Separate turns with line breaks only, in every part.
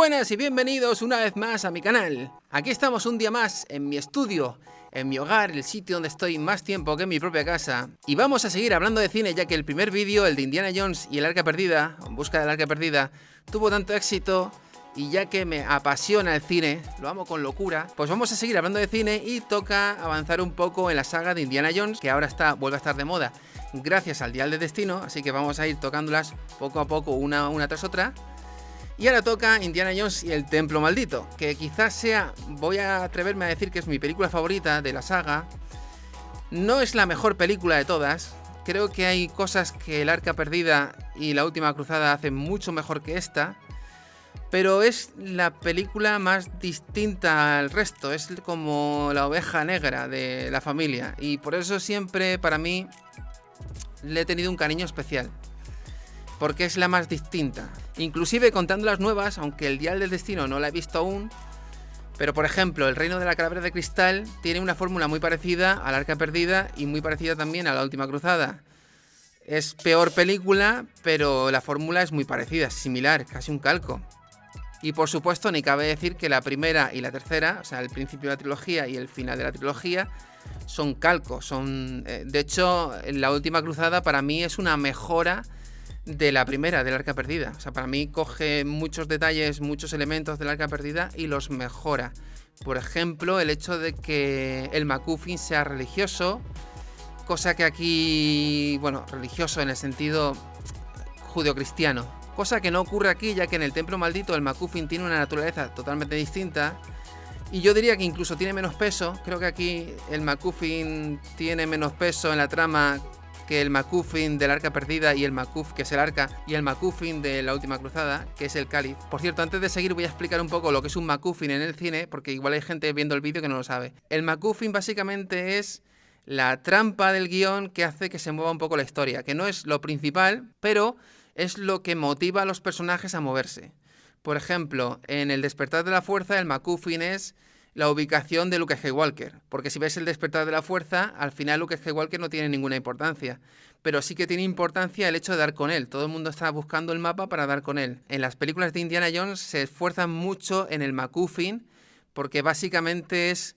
buenas y bienvenidos una vez más a mi canal. Aquí estamos un día más en mi estudio, en mi hogar, el sitio donde estoy más tiempo que en mi propia casa. Y vamos a seguir hablando de cine, ya que el primer vídeo, el de Indiana Jones y el Arca Perdida, en busca del Arca Perdida, tuvo tanto éxito. Y ya que me apasiona el cine, lo amo con locura, pues vamos a seguir hablando de cine y toca avanzar un poco en la saga de Indiana Jones, que ahora vuelve a estar de moda gracias al Dial del Destino, así que vamos a ir tocándolas poco a poco una tras otra. Y ahora toca Indiana Jones y el Templo Maldito, que quizás sea, voy a atreverme a decir que es mi película favorita de la saga. No es la mejor película de todas, creo que hay cosas que el Arca Perdida y la Última Cruzada hacen mucho mejor que esta, pero es la película más distinta al resto, es como la oveja negra de la familia, y por eso siempre para mí le he tenido un cariño especial, porque es la más distinta. Inclusive contando las nuevas, aunque el Dial del Destino no la he visto aún, pero por ejemplo el Reino de la Calavera de Cristal tiene una fórmula muy parecida al Arca Perdida y muy parecida también a la Última Cruzada. Es peor película, pero la fórmula es muy parecida, es similar, casi un calco. Y por supuesto ni cabe decir que la primera y la tercera, o sea el principio de la trilogía y el final de la trilogía, son calcos, de hecho la Última Cruzada para mí es una mejora de la primera, del Arca Perdida. O sea, para mí coge muchos detalles, muchos elementos del Arca Perdida y los mejora. Por ejemplo, el hecho de que el MacGuffin sea religioso, cosa que aquí, bueno, religioso en el sentido judeocristiano, cosa que no ocurre aquí, ya que en el Templo Maldito el MacGuffin tiene una naturaleza totalmente distinta. Y yo diría que incluso tiene menos peso. Creo que aquí el MacGuffin tiene menos peso en la trama que el MacGuffin del Arca Perdida y el MacGuffin, que es el Arca, y el MacGuffin de la Última Cruzada, que es el Cáliz. Por cierto, antes de seguir voy a explicar un poco lo que es un MacGuffin en el cine, porque igual hay gente viendo el vídeo que no lo sabe. El MacGuffin básicamente es la trampa del guión que hace que se mueva un poco la historia, que no es lo principal, pero es lo que motiva a los personajes a moverse. Por ejemplo, en El Despertar de la Fuerza, el MacGuffin es la ubicación de Luke Skywalker, porque si ves El Despertar de la Fuerza, al final Luke Skywalker no tiene ninguna importancia, pero sí que tiene importancia el hecho de dar con él. Todo el mundo está buscando el mapa para dar con él. En las películas de Indiana Jones se esfuerzan mucho en el MacGuffin, porque básicamente es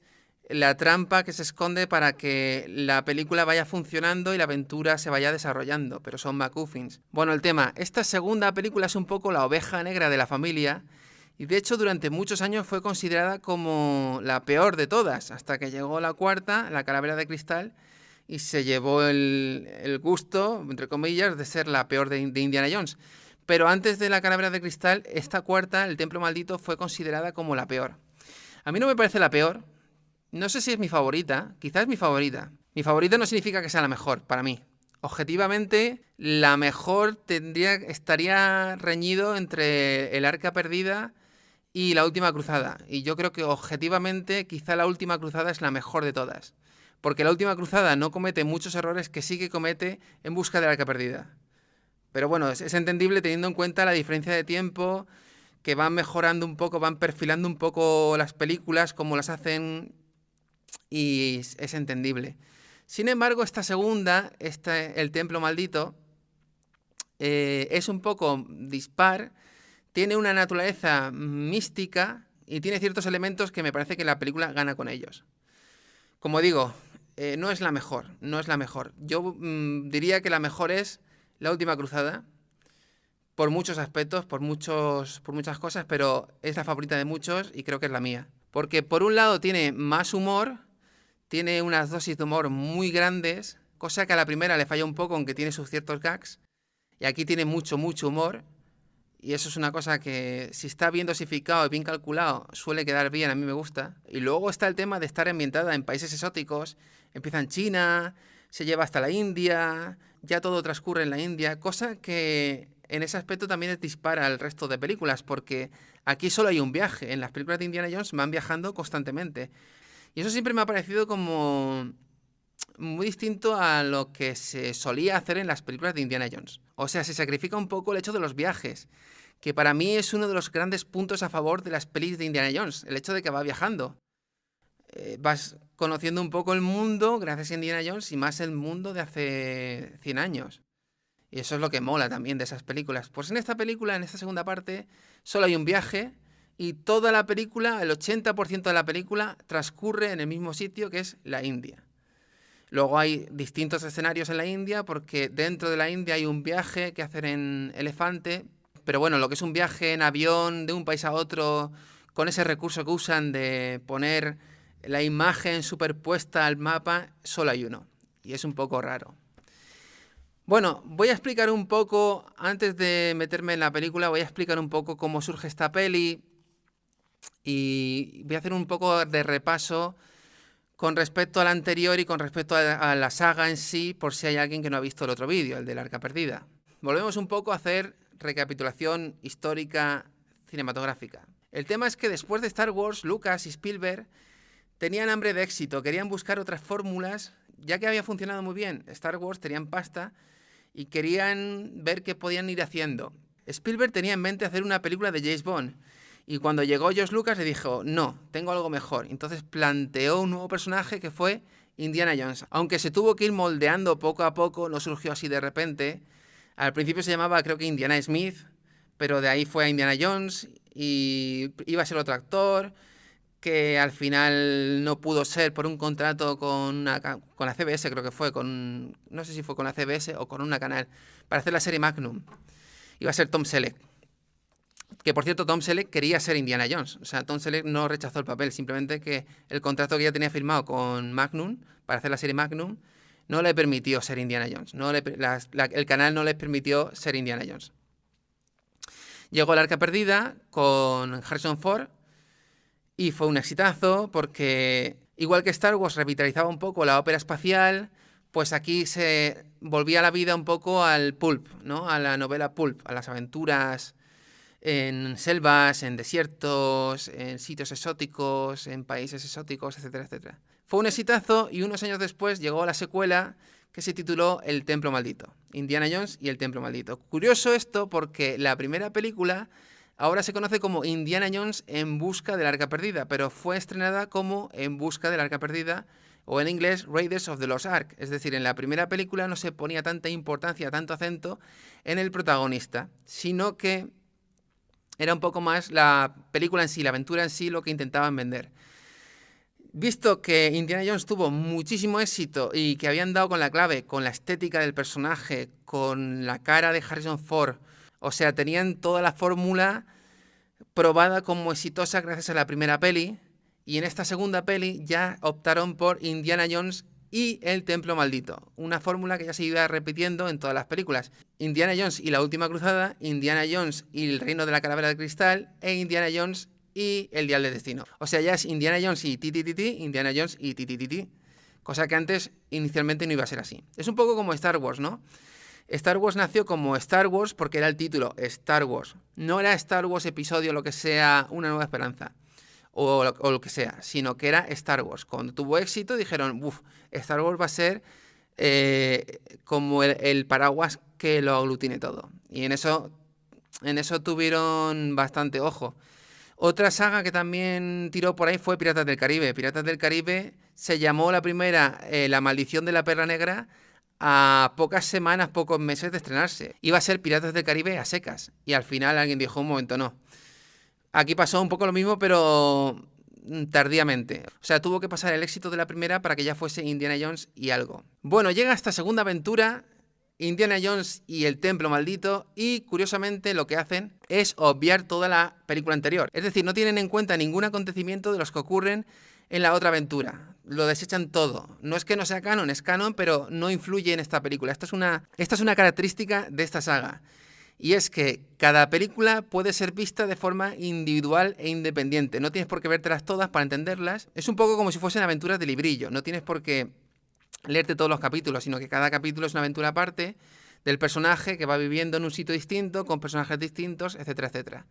la trampa que se esconde para que la película vaya funcionando y la aventura se vaya desarrollando, pero son MacGuffins. Bueno, el tema, esta segunda película es un poco la oveja negra de la familia, y de hecho durante muchos años fue considerada como la peor de todas, hasta que llegó la cuarta, la Calavera de Cristal, y se llevó el gusto, entre comillas, de ser la peor de Indiana Jones. Pero antes de la Calavera de Cristal, esta cuarta, el Templo Maldito, fue considerada como la peor. A mí no me parece la peor, no sé si es mi favorita, quizás es mi favorita. Mi favorita no significa que sea la mejor, para mí. Objetivamente, la mejor estaría reñido entre el Arca Perdida y la Última Cruzada. Y yo creo que objetivamente quizá la Última Cruzada es la mejor de todas. Porque la Última Cruzada no comete muchos errores que sí que comete En busca del Arca Perdida. Pero bueno, es entendible teniendo en cuenta la diferencia de tiempo, que van mejorando un poco, van perfilando un poco las películas, como las hacen, y es entendible. Sin embargo, esta segunda, el Templo Maldito, es un poco dispar. Tiene una naturaleza mística y tiene ciertos elementos que me parece que la película gana con ellos. Como digo, no es la mejor, no es la mejor. Yo diría que la mejor es La Última Cruzada, por muchos aspectos, por muchas cosas, pero es la favorita de muchos y creo que es la mía. Porque por un lado tiene más humor, tiene unas dosis de humor muy grandes, cosa que a la primera le falla un poco, aunque tiene sus ciertos gags, y aquí tiene mucho humor. Y eso es una cosa que, si está bien dosificado y bien calculado, suele quedar bien, a mí me gusta. Y luego está el tema de estar ambientada en países exóticos. Empieza en China, se lleva hasta la India, ya todo transcurre en la India, cosa que en ese aspecto también dispara al resto de películas, porque aquí solo hay un viaje. En las películas de Indiana Jones van viajando constantemente. Y eso siempre me ha parecido como muy distinto a lo que se solía hacer en las películas de Indiana Jones. O sea, se sacrifica un poco el hecho de los viajes, que para mí es uno de los grandes puntos a favor de las pelis de Indiana Jones, el hecho de que va viajando. Vas conociendo un poco el mundo gracias a Indiana Jones y más el mundo de hace 100 años. Y eso es lo que mola también de esas películas. Pues en esta película, en esta segunda parte, solo hay un viaje, y toda la película, el 80% de la película, transcurre en el mismo sitio que es la India. Luego hay distintos escenarios en la India porque dentro de la India hay un viaje que hacen en elefante, pero bueno, lo que es un viaje en avión de un país a otro, con ese recurso que usan de poner la imagen superpuesta al mapa, solo hay uno, y es un poco raro. Bueno, voy a explicar un poco, antes de meterme en la película, voy a explicar un poco cómo surge esta peli y voy a hacer un poco de repaso con respecto al anterior y con respecto a la saga en sí, por si hay alguien que no ha visto el otro vídeo, el del Arca Perdida. Volvemos un poco a hacer recapitulación histórica cinematográfica. El tema es que después de Star Wars, Lucas y Spielberg tenían hambre de éxito, querían buscar otras fórmulas, ya que había funcionado muy bien Star Wars, tenían pasta y querían ver qué podían ir haciendo. Spielberg tenía en mente hacer una película de James Bond, y cuando llegó George Lucas le dijo, no, tengo algo mejor. Entonces planteó un nuevo personaje que fue Indiana Jones. Aunque se tuvo que ir moldeando poco a poco, no surgió así de repente. Al principio se llamaba, creo que Indiana Smith, pero de ahí fue a Indiana Jones y iba a ser otro actor que al final no pudo ser por un contrato con la CBS, creo que fue, no sé si fue con la CBS o con una canal, para hacer la serie Magnum. Iba a ser Tom Selleck. Que por cierto, Tom Selleck quería ser Indiana Jones. O sea, Tom Selleck no rechazó el papel, simplemente que el contrato que ya tenía firmado con Magnum, para hacer la serie Magnum, no le permitió ser Indiana Jones. El canal no les permitió ser Indiana Jones. Llegó el Arca Perdida con Harrison Ford y fue un exitazo porque, igual que Star Wars revitalizaba un poco la ópera espacial, pues aquí se volvía la vida un poco al pulp, ¿no? A la novela pulp, a las aventuras en selvas, en desiertos, en sitios exóticos, en países exóticos, etcétera, etcétera. Fue un exitazo y unos años después llegó la secuela que se tituló El Templo Maldito, Indiana Jones y el Templo Maldito. Curioso esto porque la primera película ahora se conoce como Indiana Jones en busca del Arca Perdida, pero fue estrenada como En busca del Arca Perdida, o en inglés Raiders of the Lost Ark. Es decir, en la primera película no se ponía tanta importancia, tanto acento en el protagonista, sino que era un poco más la película en sí, la aventura en sí, lo que intentaban vender. Visto que Indiana Jones tuvo muchísimo éxito y que habían dado con la clave, con la estética del personaje, con la cara de Harrison Ford, o sea, tenían toda la fórmula probada como exitosa gracias a la primera peli, y en esta segunda peli ya optaron por Indiana Jones y el Templo Maldito, una fórmula que ya se iba repitiendo en todas las películas. Indiana Jones y la Última Cruzada, Indiana Jones y el Reino de la Calavera de Cristal, e Indiana Jones y el Dial del Destino. O sea, ya es Indiana Jones y titititi, Indiana Jones y titititi, cosa que antes inicialmente no iba a ser así. Es un poco como Star Wars, ¿no? Star Wars nació como Star Wars porque era el título, Star Wars. No era Star Wars episodio, lo que sea, Una Nueva Esperanza, o lo que sea, sino que era Star Wars. Cuando tuvo éxito dijeron, Star Wars va a ser como el paraguas que lo aglutine todo. Y en eso tuvieron bastante ojo. Otra saga que también tiró por ahí fue Piratas del Caribe. Piratas del Caribe se llamó la primera La Maldición de la Perla Negra a pocas semanas, pocos meses de estrenarse. Iba a ser Piratas del Caribe a secas. Y al final alguien dijo, un momento, no. Aquí pasó un poco lo mismo, pero tardíamente. O sea, tuvo que pasar el éxito de la primera para que ya fuese Indiana Jones y algo. Bueno, llega esta segunda aventura, Indiana Jones y el Templo Maldito, y curiosamente lo que hacen es obviar toda la película anterior. Es decir, no tienen en cuenta ningún acontecimiento de los que ocurren en la otra aventura. Lo desechan todo. No es que no sea canon, es canon, pero no influye en esta película. Esta es una característica de esta saga. Y es que cada película puede ser vista de forma individual e independiente. No tienes por qué vértelas todas para entenderlas. Es un poco como si fuesen aventuras de librillo. No tienes por qué leerte todos los capítulos, sino que cada capítulo es una aventura aparte del personaje que va viviendo en un sitio distinto, con personajes distintos, etcétera, etcétera.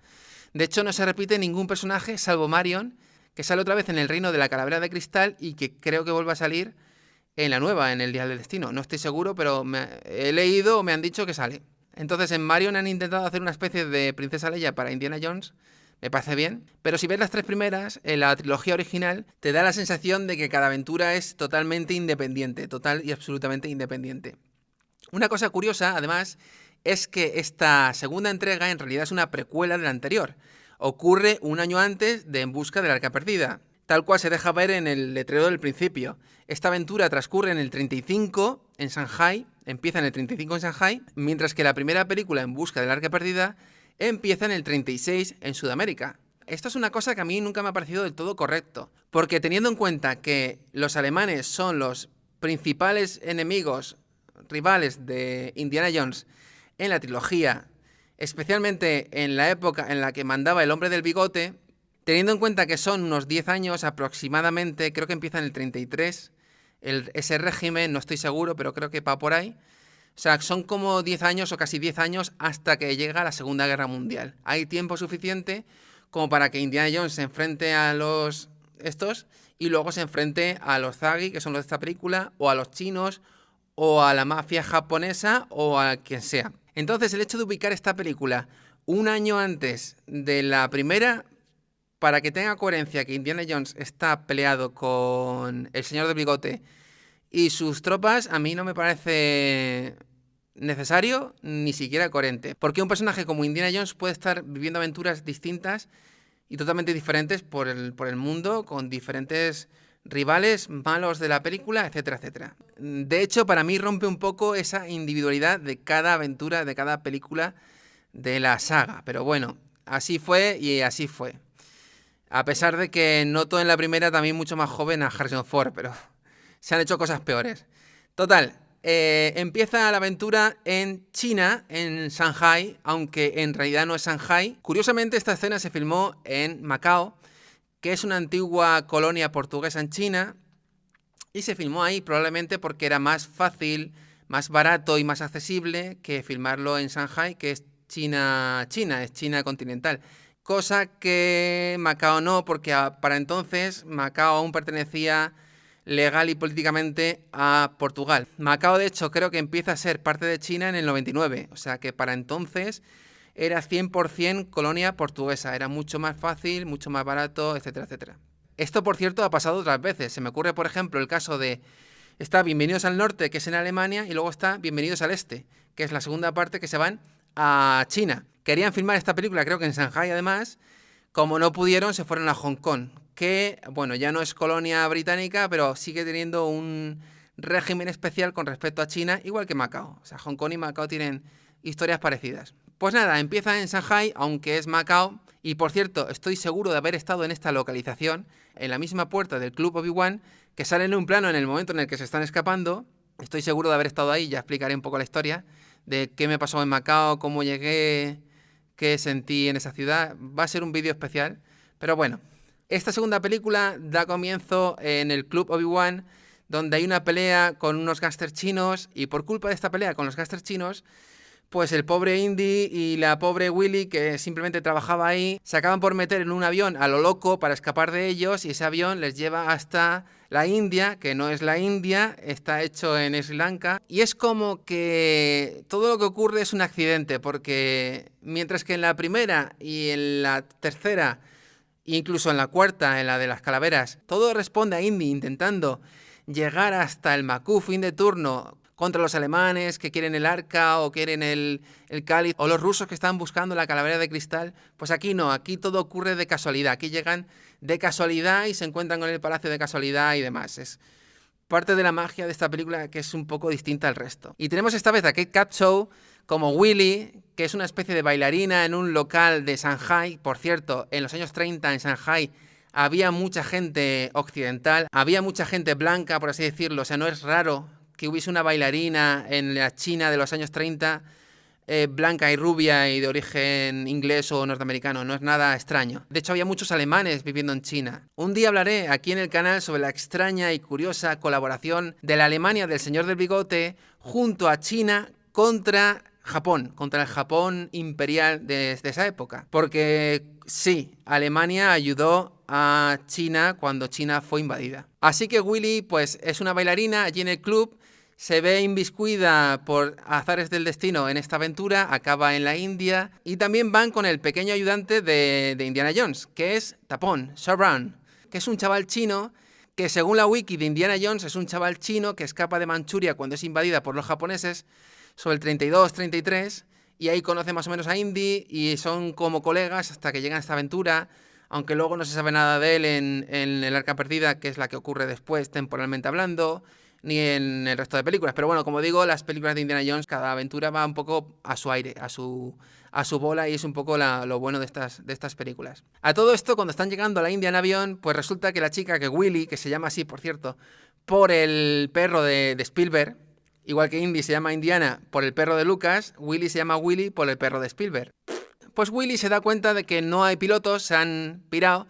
De hecho, no se repite ningún personaje, salvo Marion, que sale otra vez en el Reino de la Calavera de Cristal y que creo que vuelve a salir en la nueva, en el Dial del Destino. No estoy seguro, pero he leído o me han dicho que sale. Entonces en Marion han intentado hacer una especie de Princesa Leia para Indiana Jones, me parece bien, pero si ves las tres primeras, en la trilogía original, te da la sensación de que cada aventura es totalmente independiente, total y absolutamente independiente. Una cosa curiosa, además, es que esta segunda entrega en realidad es una precuela de la anterior. ocurre un año antes de En busca del arca perdida, tal cual se deja ver en el letrero del principio. Esta aventura transcurre en el 35 en Shanghai, empieza en el 35 en Shanghai, mientras que la primera película En busca del arca perdida empieza en el 36 en Sudamérica. Esto es una cosa que a mí nunca me ha parecido del todo correcto, porque teniendo en cuenta que los alemanes son los principales enemigos, rivales de Indiana Jones en la trilogía, especialmente en la época en la que mandaba el hombre del bigote, teniendo en cuenta que son unos 10 años aproximadamente, creo que empieza en el 33, ese régimen, no estoy seguro, pero creo que va por ahí. O sea, son como 10 años o casi 10 años hasta que llega la Segunda Guerra Mundial. Hay tiempo suficiente como para que Indiana Jones se enfrente a los estos y luego se enfrente a los Zagi, que son los de esta película, o a los chinos, o a la mafia japonesa, o a quien sea. Entonces, el hecho de ubicar esta película un año antes de la primera, para que tenga coherencia que Indiana Jones está peleado con el señor del bigote y sus tropas, a mí no me parece necesario ni siquiera coherente. Porque un personaje como Indiana Jones puede estar viviendo aventuras distintas y totalmente diferentes por el mundo, con diferentes rivales malos de la película, etcétera, etcétera. De hecho, para mí rompe un poco esa individualidad de cada aventura, de cada película de la saga. Pero bueno, así fue y así fue. A pesar de que noto en la primera también mucho más joven a Harrison Ford, pero se han hecho cosas peores. Total, empieza la aventura en China, en Shanghai, aunque en realidad no es Shanghai. Curiosamente, esta escena se filmó en Macao, que es una antigua colonia portuguesa en China, y se filmó ahí probablemente porque era más fácil, más barato y más accesible que filmarlo en Shanghai, que es China, es China continental. Cosa que Macao no, porque para entonces Macao aún pertenecía legal y políticamente a Portugal. Macao, de hecho, creo que empieza a ser parte de China en el 99, o sea que para entonces era 100% colonia portuguesa, era mucho más fácil, mucho más barato, etcétera, etcétera. Esto, por cierto, ha pasado otras veces. Se me ocurre, por ejemplo, el caso de... Está Bienvenidos al Norte, que es en Alemania, y luego está Bienvenidos al Este, que es la segunda parte que se van a China. Querían filmar esta película, creo que en Shanghai además. Como no pudieron, se fueron a Hong Kong, que, bueno, ya no es colonia británica, pero sigue teniendo un régimen especial con respecto a China, igual que Macao. O sea, Hong Kong y Macao tienen historias parecidas. Pues nada, empieza en Shanghai, aunque es Macao. Y por cierto, estoy seguro de haber estado en esta localización, en la misma puerta del Club Obi-Wan, que sale en un plano en el momento en el que se están escapando. Estoy seguro de haber estado ahí, ya explicaré un poco la historia de qué me pasó en Macao, cómo llegué, qué sentí en esa ciudad. Va a ser un vídeo especial, pero bueno. Esta segunda película da comienzo en el Club Obi-Wan, donde hay una pelea con unos gángsters chinos, y por culpa de esta pelea con los gángsters chinos, pues el pobre Indy y la pobre Willy, que simplemente trabajaba ahí, se acaban por meter en un avión a lo loco para escapar de ellos, y ese avión les lleva hasta la India, que no es la India, está hecho en Sri Lanka, y es como que todo lo que ocurre es un accidente, porque mientras que en la primera y en la tercera, incluso en la cuarta, en la de las calaveras, todo responde a Indy intentando llegar hasta el MacGuffin de turno contra los alemanes que quieren el arca o quieren el cáliz, o los rusos que están buscando la calavera de cristal, pues aquí no, aquí todo ocurre de casualidad, aquí llegan de casualidad y se encuentran con el palacio de casualidad y demás. Es parte de la magia de esta película, que es un poco distinta al resto. Y tenemos esta vez a Kate Capshaw como Willy, que es una especie de bailarina en un local de Shanghai. Por cierto, en los años 30 en Shanghai había mucha gente occidental, había mucha gente blanca, por así decirlo, o sea, no es raro que hubiese una bailarina en la China de los años 30, blanca y rubia y de origen inglés o norteamericano, no es nada extraño. De hecho, había muchos alemanes viviendo en China. Un día hablaré aquí en el canal sobre la extraña y curiosa colaboración de la Alemania del señor del bigote junto a China contra Japón, contra el Japón imperial de esa época. Porque sí, Alemania ayudó a China cuando China fue invadida. Así que Willy, pues, es una bailarina allí en el club. Se ve inmiscuida por azares del destino en esta aventura, acaba en la India, y también van con el pequeño ayudante de Indiana Jones, que es Tapón, Shabran, que es un chaval chino que, según la wiki de Indiana Jones, es un chaval chino que escapa de Manchuria cuando es invadida por los japoneses sobre el 32-33 y ahí conoce más o menos a Indy y son como colegas hasta que llegan a esta aventura, aunque luego no se sabe nada de él en El Arca Perdida, que es la que ocurre después temporalmente hablando, ni en el resto de películas. Pero bueno, como digo, las películas de Indiana Jones, cada aventura va un poco a su aire, a su bola, y es un poco lo bueno de estas películas. A todo esto, cuando están llegando a la India en avión, pues resulta que la chica, que Willy, que se llama así, por cierto, por el perro de Spielberg, igual que Indy se llama Indiana por el perro de Lucas, Willy se llama Willy por el perro de Spielberg. Pues Willy se da cuenta de que no hay pilotos, se han pirado,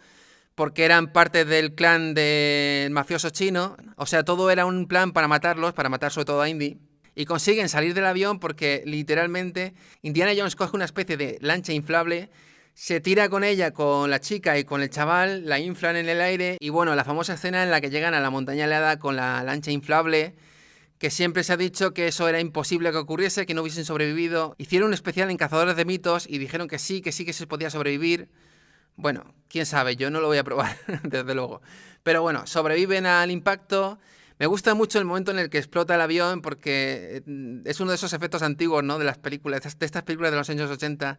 porque eran parte del clan del mafioso chino. O sea, todo era un plan para matarlos, para matar sobre todo a Indy. Y consiguen salir del avión porque literalmente Indiana Jones coge una especie de lancha inflable, se tira con ella, con la chica y con el chaval, la inflan en el aire. Y bueno, la famosa escena en la que llegan a la montaña helada con la lancha inflable, que siempre se ha dicho que eso era imposible que ocurriese, que no hubiesen sobrevivido. Hicieron un especial en Cazadores de Mitos y dijeron que sí que se podía sobrevivir. Bueno, quién sabe, yo no lo voy a probar, desde luego. Pero bueno, sobreviven al impacto. Me gusta mucho el momento en el que explota el avión porque es uno de esos efectos antiguos, ¿no? De las películas, de estas películas de los años 80,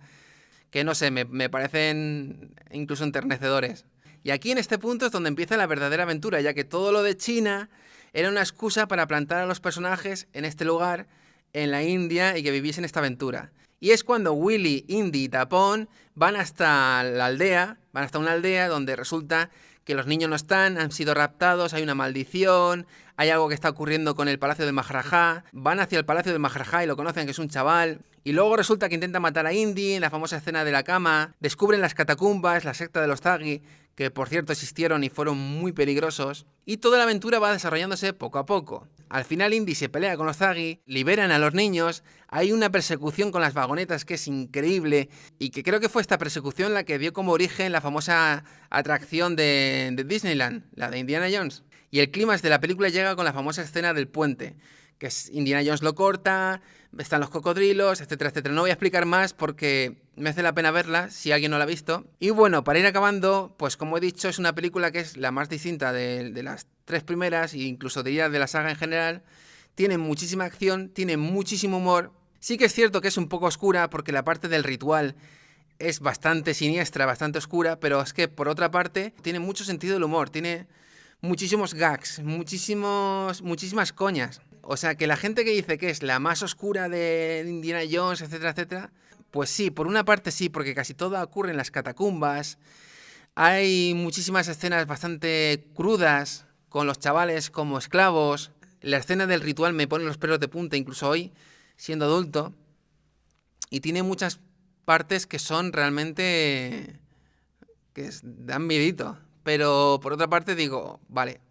que no sé, me parecen incluso enternecedores. Y aquí en este punto es donde empieza la verdadera aventura, ya que todo lo de China era una excusa para plantar a los personajes en este lugar, en la India, y que viviesen esta aventura. Y es cuando Willy, Indy y Tapón van hasta la aldea, van hasta una aldea donde resulta que los niños no están, han sido raptados, hay una maldición, hay algo que está ocurriendo con el Palacio del Maharaja. Van hacia el Palacio del Maharaja y lo conocen, que es un chaval. Y luego resulta que intenta matar a Indy en la famosa escena de la cama. Descubren las catacumbas, la secta de los Thagi, que por cierto existieron y fueron muy peligrosos. Y toda la aventura va desarrollándose poco a poco. Al final Indy se pelea con los Thagi, liberan a los niños, hay una persecución con las vagonetas que es increíble, y que creo que fue esta persecución la que dio como origen la famosa atracción de Disneyland, la de Indiana Jones. Y el clímax de la película llega con la famosa escena del puente, que es Indiana Jones lo corta, están los cocodrilos, etcétera, etcétera. No voy a explicar más porque me hace la pena verla si alguien no la ha visto. Y bueno, para ir acabando, pues como he dicho, es una película que es la más distinta de las tres primeras, e incluso diría de la saga en general. Tiene muchísima acción, tiene muchísimo humor. Sí que es cierto que es un poco oscura porque la parte del ritual es bastante siniestra, bastante oscura, pero es que por otra parte tiene mucho sentido del humor, tiene muchísimos gags, muchísimas coñas. O sea, que la gente que dice que es la más oscura de Indiana Jones, etcétera, etcétera, pues sí, por una parte sí, porque casi todo ocurre en las catacumbas. Hay muchísimas escenas bastante crudas, con los chavales como esclavos. La escena del ritual me pone los pelos de punta, incluso hoy, siendo adulto. Y tiene muchas partes que son realmente dan miedito. Pero por otra parte digo, vale,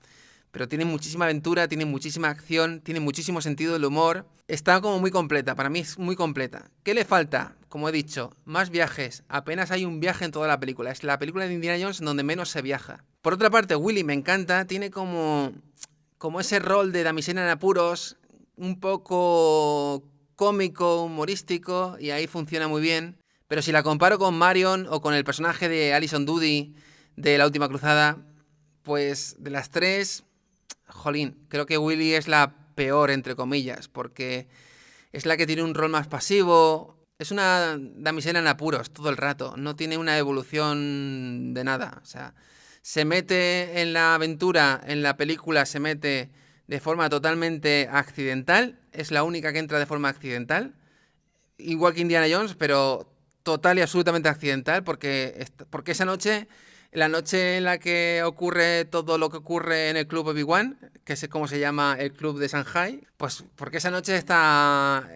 pero tiene muchísima aventura, tiene muchísima acción, tiene muchísimo sentido del humor. Está como muy completa, para mí es muy completa. ¿Qué le falta? Como he dicho, más viajes. Apenas hay un viaje en toda la película. Es la película de Indiana Jones donde menos se viaja. Por otra parte, Willy me encanta, tiene como ese rol de damisela en apuros, un poco cómico, humorístico, y ahí funciona muy bien. Pero si la comparo con Marion o con el personaje de Alison Doody de La Última Cruzada, pues de las tres, jolín, creo que Willy es la peor, entre comillas, porque es la que tiene un rol más pasivo. Es una damisela en apuros todo el rato, no tiene una evolución de nada. O sea, se mete en la aventura, en la película se mete de forma totalmente accidental, es la única que entra de forma accidental, igual que Indiana Jones, pero total y absolutamente accidental, porque esa noche, la noche en la que ocurre todo lo que ocurre en el Club Obi-Wan, que es como se llama el club de Shanghai, pues porque esa noche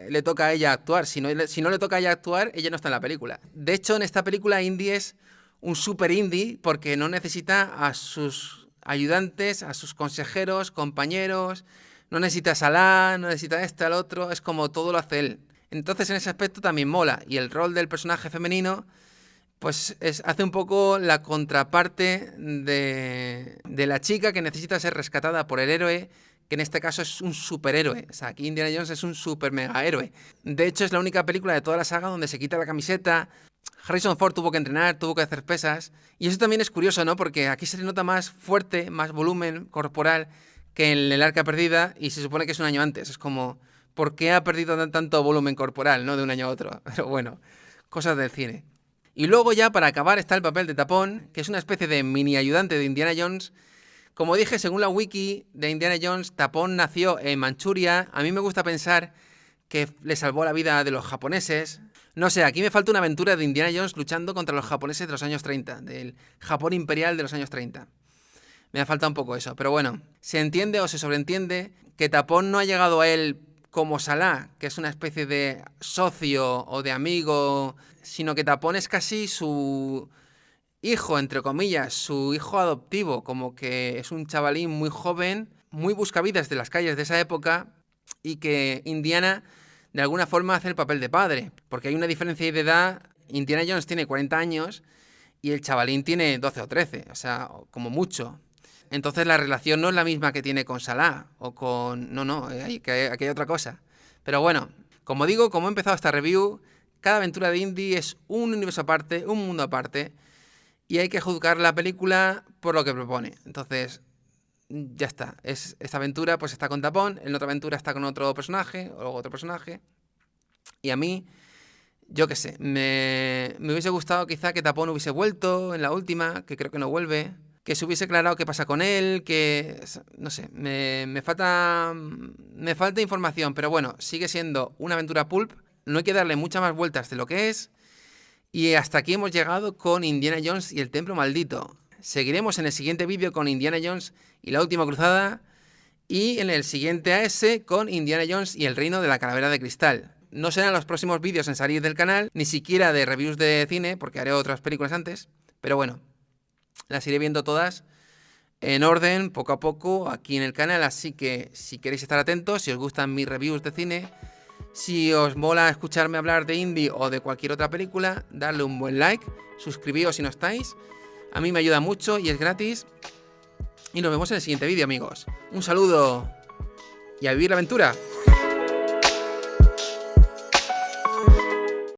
le toca a ella actuar. Si no le toca a ella actuar, ella no está en la película. De hecho, en esta película Indy es un super Indy porque no necesita a sus ayudantes, a sus consejeros, compañeros, no necesita a Salah, no necesita al otro, es como todo lo hace él. Entonces en ese aspecto también mola, y el rol del personaje femenino pues hace un poco la contraparte de la chica que necesita ser rescatada por el héroe, que en este caso es un superhéroe. O sea, aquí Indiana Jones es un super mega héroe. De hecho, es la única película de toda la saga donde se quita la camiseta. Harrison Ford tuvo que entrenar, tuvo que hacer pesas. Y eso también es curioso, ¿no? Porque aquí se le nota más fuerte, más volumen corporal que en El Arca Perdida, y se supone que es un año antes. Es como, por qué ha perdido tanto volumen corporal, ¿no? De un año a otro. Pero bueno, cosas del cine. Y luego ya para acabar está el papel de Tapón, que es una especie de mini ayudante de Indiana Jones. Como dije, según la wiki de Indiana Jones, Tapón nació en Manchuria. A mí me gusta pensar que le salvó la vida de los japoneses. No sé, aquí me falta una aventura de Indiana Jones luchando contra los japoneses de los años 30, del Japón imperial de los años 30. Me ha faltado un poco eso, pero bueno, se entiende o se sobreentiende que Tapón no ha llegado a él como Salá, que es una especie de socio o de amigo, sino que Tapón es casi su hijo, entre comillas, su hijo adoptivo, como que es un chavalín muy joven, muy buscavidas de las calles de esa época, y que Indiana de alguna forma hace el papel de padre, porque hay una diferencia de edad. Indiana Jones tiene 40 años y el chavalín tiene 12 o 13, o sea, como mucho. Entonces la relación no es la misma que tiene con Salá o con... No, aquí hay otra cosa. Pero bueno, como digo, como he empezado esta review, cada aventura de Indy es un universo aparte, un mundo aparte, y hay que juzgar la película por lo que propone. Entonces, ya está. Esta aventura pues está con Tapón, en otra aventura está con otro personaje, o luego otro personaje. Y a mí, yo qué sé, me hubiese gustado quizá que Tapón hubiese vuelto en la última, que creo que no vuelve, que se hubiese aclarado qué pasa con él, que... no sé, me falta información, pero bueno, sigue siendo una aventura pulp, no hay que darle muchas más vueltas de lo que es, y hasta aquí hemos llegado con Indiana Jones y el Templo Maldito. Seguiremos en el siguiente vídeo con Indiana Jones y la Última Cruzada, y en el siguiente AS con Indiana Jones y el Reino de la Calavera de Cristal. No serán los próximos vídeos en salir del canal, ni siquiera de reviews de cine, porque haré otras películas antes, pero bueno, las iré viendo todas en orden, poco a poco, aquí en el canal, así que si queréis estar atentos, si os gustan mis reviews de cine, si os mola escucharme hablar de indie o de cualquier otra película, darle un buen like, suscribíos si no estáis, a mí me ayuda mucho y es gratis, y nos vemos en el siguiente vídeo, amigos. Un saludo y a vivir la aventura.